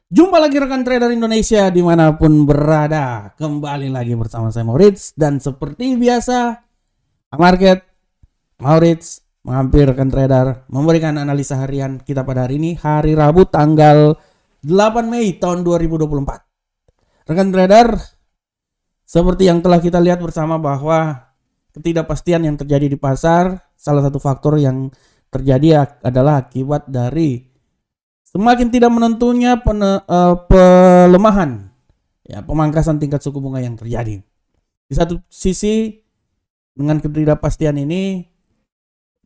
Jumpa lagi rekan trader Indonesia dimanapun berada. Kembali lagi bersama saya Maurits. Dan seperti biasa, market Maurits mampir rekan trader memberikan analisa harian kita pada hari ini, hari Rabu tanggal 8 Mei tahun 2024. Rekan trader, seperti yang telah kita lihat bersama bahwa ketidakpastian yang terjadi di pasar, salah satu faktor yang terjadi adalah akibat dari semakin tidak menentunya pelemahan, pemangkasan tingkat suku bunga yang terjadi. Di satu sisi, dengan ketidakpastian ini,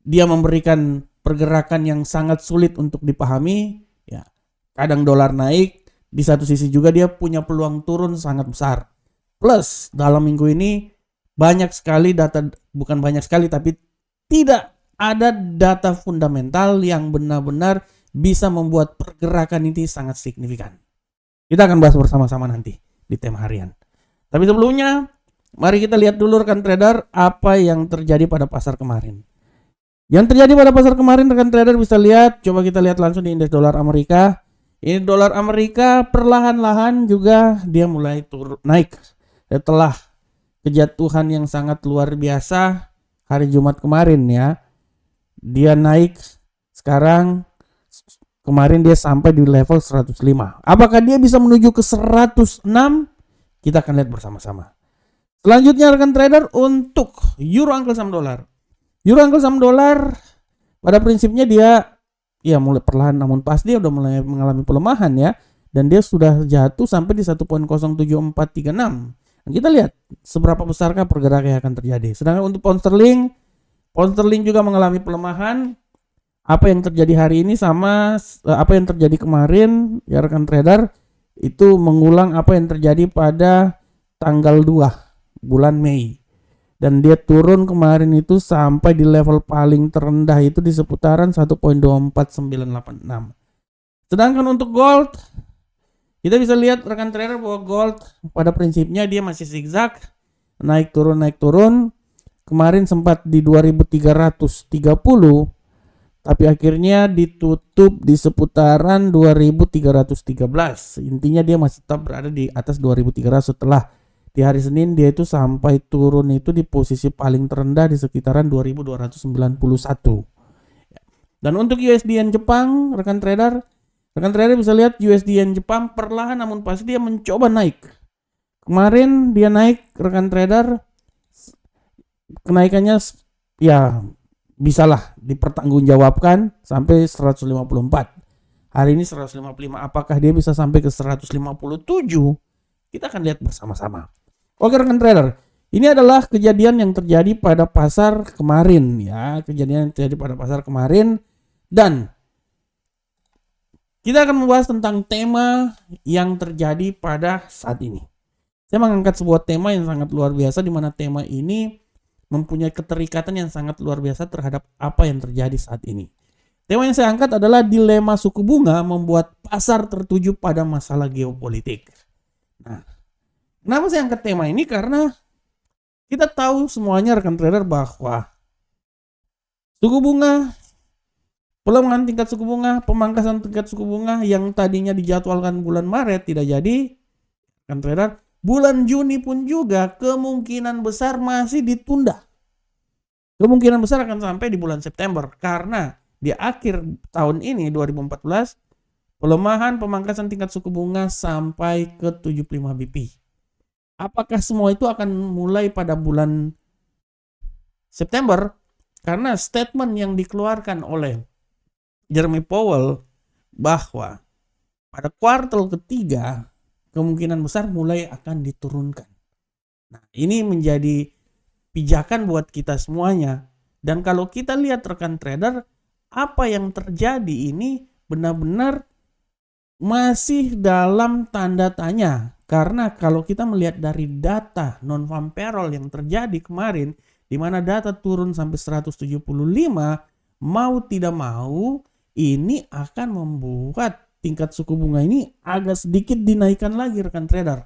dia memberikan pergerakan yang sangat sulit untuk dipahami. Ya, kadang dolar naik, di satu sisi juga dia punya peluang turun sangat besar. Plus dalam minggu ini banyak sekali data, bukan banyak sekali, tapi tidak ada data fundamental yang benar-benar bisa membuat pergerakan ini sangat signifikan. Kita akan bahas bersama-sama nanti di tema harian. Tapi sebelumnya, mari kita lihat dulu rekan trader apa yang terjadi pada pasar kemarin. Yang terjadi pada pasar kemarin rekan trader bisa lihat, coba kita lihat langsung di indeks dolar Amerika. Ini dolar Amerika perlahan-lahan juga dia mulai naik setelah kejatuhan yang sangat luar biasa hari Jumat kemarin ya. Dia naik sekarang. Kemarin dia sampai di level 105. Apakah dia bisa menuju ke 106? Kita akan lihat bersama-sama. Selanjutnya rekan trader untuk euro angkel saham dolar. Euro angkel saham dolar pada prinsipnya dia mulai perlahan namun pasti dia udah mulai mengalami pelemahan ya. Dan dia sudah jatuh sampai di 1.07436. Dan kita lihat seberapa besarkah pergerakan yang akan terjadi. Sedangkan untuk pound sterling juga mengalami pelemahan. Apa yang terjadi hari ini sama apa yang terjadi kemarin ya rekan trader, itu mengulang apa yang terjadi pada tanggal 2 bulan Mei. Dan dia turun kemarin itu sampai di level paling terendah itu di seputaran 1.24986. Sedangkan untuk gold, kita bisa lihat rekan trader bahwa gold pada prinsipnya dia masih zigzag, naik turun. Kemarin sempat di 2330, tapi akhirnya ditutup di seputaran 2313. Intinya dia masih tetap berada di atas 2300 setelah di hari Senin dia itu sampai turun itu di posisi paling terendah di sekitaran 2291. Dan untuk USD Yen Jepang, rekan trader bisa lihat USD Yen Jepang perlahan namun pasti dia mencoba naik. Kemarin dia naik rekan trader, kenaikannya ya bisalah dipertanggungjawabkan sampai 154. Hari ini 155. Apakah dia bisa sampai ke 157? Kita akan lihat bersama-sama. Oke rekan trader, ini adalah kejadian yang terjadi pada pasar kemarin ya, dan kita akan membahas tentang tema yang terjadi pada saat ini. Saya mengangkat sebuah tema yang sangat luar biasa, di mana tema ini mempunyai keterikatan yang sangat luar biasa terhadap apa yang terjadi saat ini. Tema yang saya angkat adalah dilema suku bunga membuat pasar tertuju pada masalah geopolitik. Nah, kenapa saya angkat tema ini? Karena kita tahu semuanya rekan trader bahwa suku bunga, pelemahan tingkat suku bunga, pemangkasan tingkat suku bunga yang tadinya dijadwalkan bulan Maret tidak jadi, rekan trader. Bulan Juni pun juga kemungkinan besar masih ditunda. Kemungkinan besar akan sampai di bulan September. Karena di akhir tahun ini 2014, pelemahan pemangkasan tingkat suku bunga sampai ke 75 BP. Apakah semua itu akan mulai pada bulan September? Karena statement yang dikeluarkan oleh Jeremy Powell bahwa pada kuartal ketiga kemungkinan besar mulai akan diturunkan. Nah, ini menjadi pijakan buat kita semuanya. Dan kalau kita lihat rekan trader, apa yang terjadi ini benar-benar masih dalam tanda tanya. Karena kalau kita melihat dari data non-farm payroll yang terjadi kemarin, di mana data turun sampai 175, mau tidak mau ini akan membuat tingkat suku bunga ini agak sedikit dinaikkan lagi rekan trader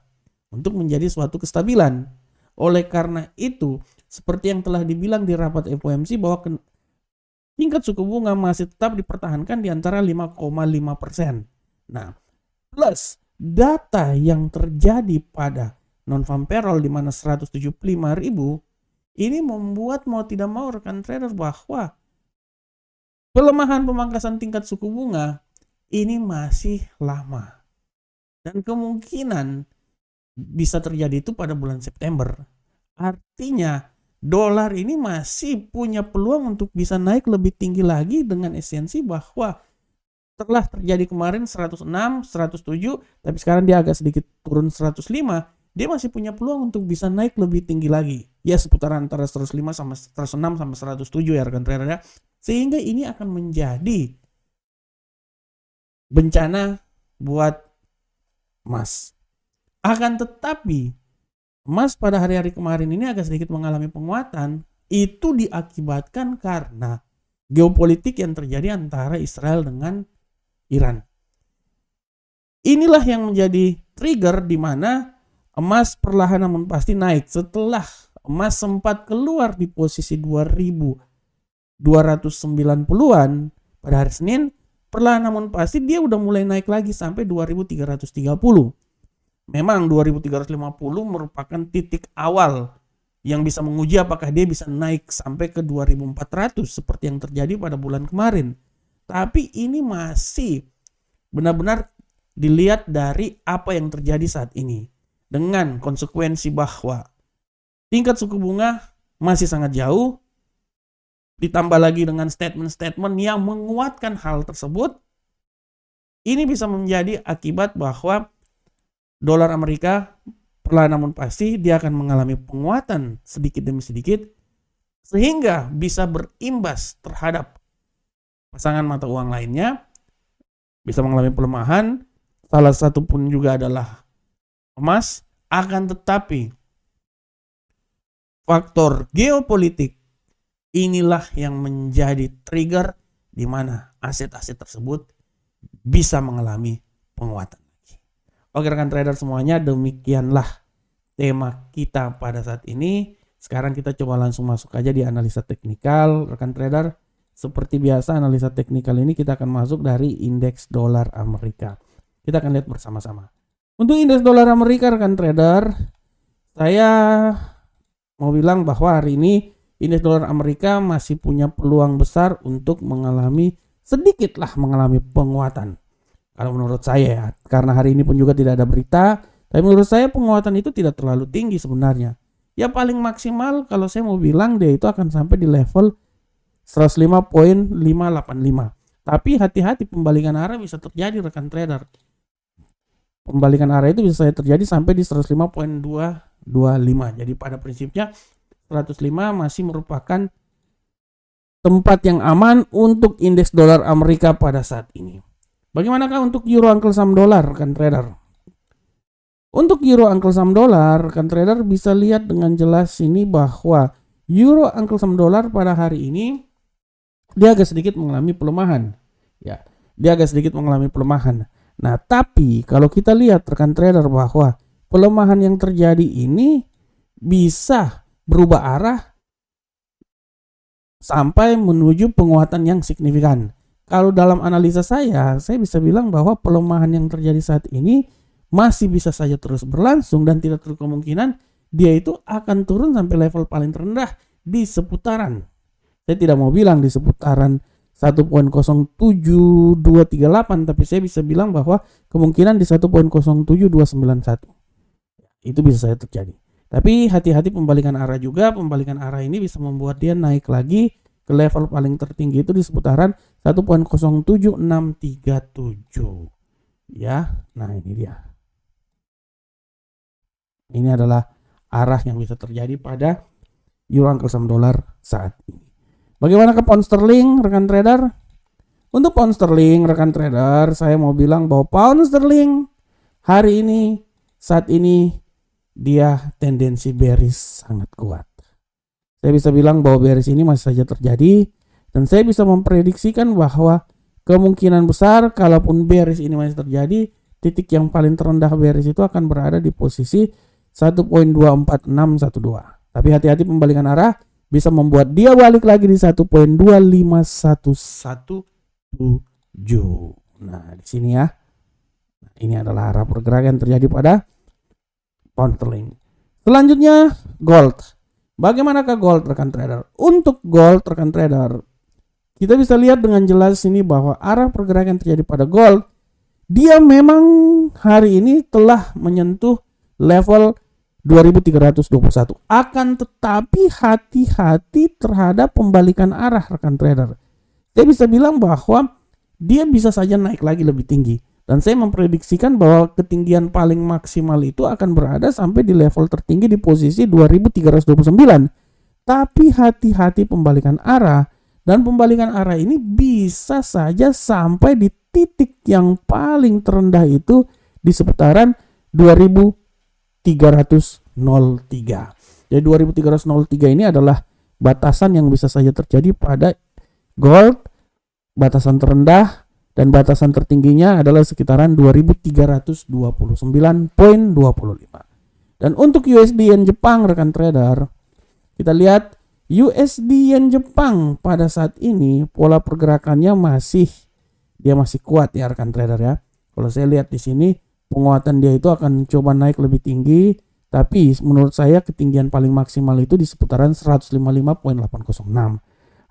untuk menjadi suatu kestabilan. Oleh karena itu, seperti yang telah dibilang di rapat FOMC bahwa tingkat suku bunga masih tetap dipertahankan di antara 5,5%. Nah, plus data yang terjadi pada non-farm payroll di mana 175.000, ini membuat mau tidak mau rekan trader bahwa pelemahan pemangkasan tingkat suku bunga ini masih lama. Dan kemungkinan bisa terjadi itu pada bulan September. Artinya dolar ini masih punya peluang untuk bisa naik lebih tinggi lagi dengan esensi bahwa setelah terjadi kemarin 106, 107, tapi sekarang dia agak sedikit turun 105, dia masih punya peluang untuk bisa naik lebih tinggi lagi. Ya seputar antara 105 sama 106 sama 107 ya rekan trader ya. Sehingga ini akan menjadi bencana buat emas. Akan tetapi emas pada hari-hari kemarin ini agak sedikit mengalami penguatan. Itu diakibatkan karena geopolitik yang terjadi antara Israel dengan Iran. Inilah yang menjadi trigger di mana emas perlahan namun pasti naik. Setelah emas sempat keluar di posisi 2.290-an pada hari Senin, perlahan namun pasti dia udah mulai naik lagi sampai 2.330. Memang 2.350 merupakan titik awal yang bisa menguji apakah dia bisa naik sampai ke 2.400 seperti yang terjadi pada bulan kemarin. Tapi ini masih benar-benar dilihat dari apa yang terjadi saat ini. Dengan konsekuensi bahwa tingkat suku bunga masih sangat jauh, ditambah lagi dengan statement-statement yang menguatkan hal tersebut, ini bisa menjadi akibat bahwa dolar Amerika perlahan namun pasti dia akan mengalami penguatan sedikit demi sedikit sehingga bisa berimbas terhadap pasangan mata uang lainnya, bisa mengalami pelemahan. Salah satu pun juga adalah emas. Akan tetapi faktor geopolitik inilah yang menjadi trigger di mana aset-aset tersebut bisa mengalami penguatan. Oke rekan trader semuanya, demikianlah tema kita pada saat ini. Sekarang kita coba langsung masuk aja di analisa teknikal rekan trader. Seperti biasa analisa teknikal ini kita akan masuk dari indeks dolar Amerika. Kita akan lihat bersama-sama. Untuk indeks dolar Amerika rekan trader, saya mau bilang bahwa hari ini indeks dolar Amerika masih punya peluang besar untuk mengalami penguatan. Kalau menurut saya ya, karena hari ini pun juga tidak ada berita, tapi menurut saya penguatan itu tidak terlalu tinggi sebenarnya. Ya paling maksimal kalau saya mau bilang dia itu akan sampai di level 105.585. Tapi hati-hati pembalikan arah bisa terjadi rekan trader. Pembalikan arah itu bisa terjadi sampai di 105.225. Jadi pada prinsipnya 105 masih merupakan tempat yang aman untuk indeks dolar Amerika pada saat ini. Bagaimanakah untuk euro Uncle Sam dolar rekan trader? Untuk euro Uncle Sam dolar rekan trader bisa lihat dengan jelas ini bahwa euro Uncle Sam dolar pada hari ini dia agak sedikit mengalami pelemahan. Ya, dia agak sedikit mengalami pelemahan. Nah, tapi kalau kita lihat rekan trader bahwa pelemahan yang terjadi ini bisa berubah arah sampai menuju penguatan yang signifikan. Kalau dalam analisa saya bisa bilang bahwa pelemahan yang terjadi saat ini masih bisa saja terus berlangsung dan tidak terlalu kemungkinan dia itu akan turun sampai level paling terendah di seputaran. Saya tidak mau bilang di seputaran 1.07238, tapi saya bisa bilang bahwa kemungkinan di 1.07291. Itu bisa saja terjadi. Tapi hati-hati pembalikan arah juga. Pembalikan arah ini bisa membuat dia naik lagi ke level paling tertinggi itu di seputaran 1.07637. Ya, nah ini dia. Ini adalah arah yang bisa terjadi pada euro Uncle Sam dolar saat ini. Bagaimana ke pound sterling rekan trader? Untuk pound sterling rekan trader, saya mau bilang bahwa pound sterling hari ini saat ini dia tendensi bearish sangat kuat. Saya bisa bilang bahwa bearish ini masih saja terjadi dan saya bisa memprediksikan bahwa kemungkinan besar kalaupun bearish ini masih terjadi, titik yang paling terendah bearish itu akan berada di posisi 1.24612. Tapi hati-hati pembalikan arah bisa membuat dia balik lagi di 1.25117. Nah, di sini ya. Nah, Ini adalah arah pergerakan yang terjadi pada pound sterling. Selanjutnya gold. Bagaimanakah gold rekan trader? Untuk gold rekan trader, kita bisa lihat dengan jelas ini bahwa arah pergerakan yang terjadi pada gold, dia memang hari ini telah menyentuh level 2321. Akan tetapi hati-hati terhadap pembalikan arah rekan trader. Saya bisa bilang bahwa dia bisa saja naik lagi lebih tinggi. Dan saya memprediksikan bahwa ketinggian paling maksimal itu akan berada sampai di level tertinggi di posisi 2329. Tapi hati-hati pembalikan arah. Dan pembalikan arah ini bisa saja sampai di titik yang paling terendah itu di seputaran 2303. Jadi 2303 ini adalah batasan yang bisa saja terjadi pada gold. Batasan terendah dan batasan tertingginya adalah sekitaran 2329.25. Dan untuk USD Yen Jepang rekan trader, kita lihat USD Yen Jepang pada saat ini pola pergerakannya masih kuat ya rekan trader ya. Kalau saya lihat di sini penguatan dia itu akan coba naik lebih tinggi, tapi menurut saya ketinggian paling maksimal itu di seputaran 155.806.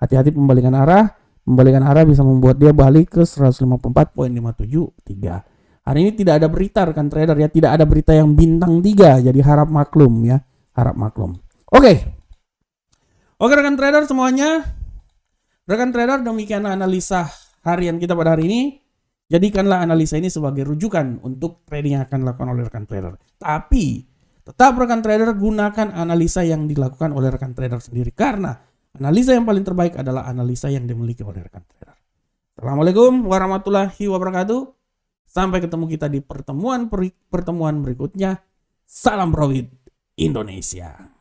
Hati-hati pembalikan arah. Pembalikan arah bisa membuat dia balik ke 154.573. Hari ini tidak ada berita rekan trader ya, tidak ada berita yang bintang 3, jadi harap maklum ya, harap maklum. Oke rekan trader semuanya. Rekan trader, demikian analisa harian kita pada hari ini. Jadikanlah analisa ini sebagai rujukan untuk trading yang akan dilakukan oleh rekan trader. Tapi tetap rekan trader gunakan analisa yang dilakukan oleh rekan trader sendiri, karena analisa yang paling terbaik adalah analisa yang dimiliki oleh rekan trader. Assalamualaikum warahmatullahi wabarakatuh. Sampai ketemu kita di pertemuan berikutnya. Salam Profit Indonesia.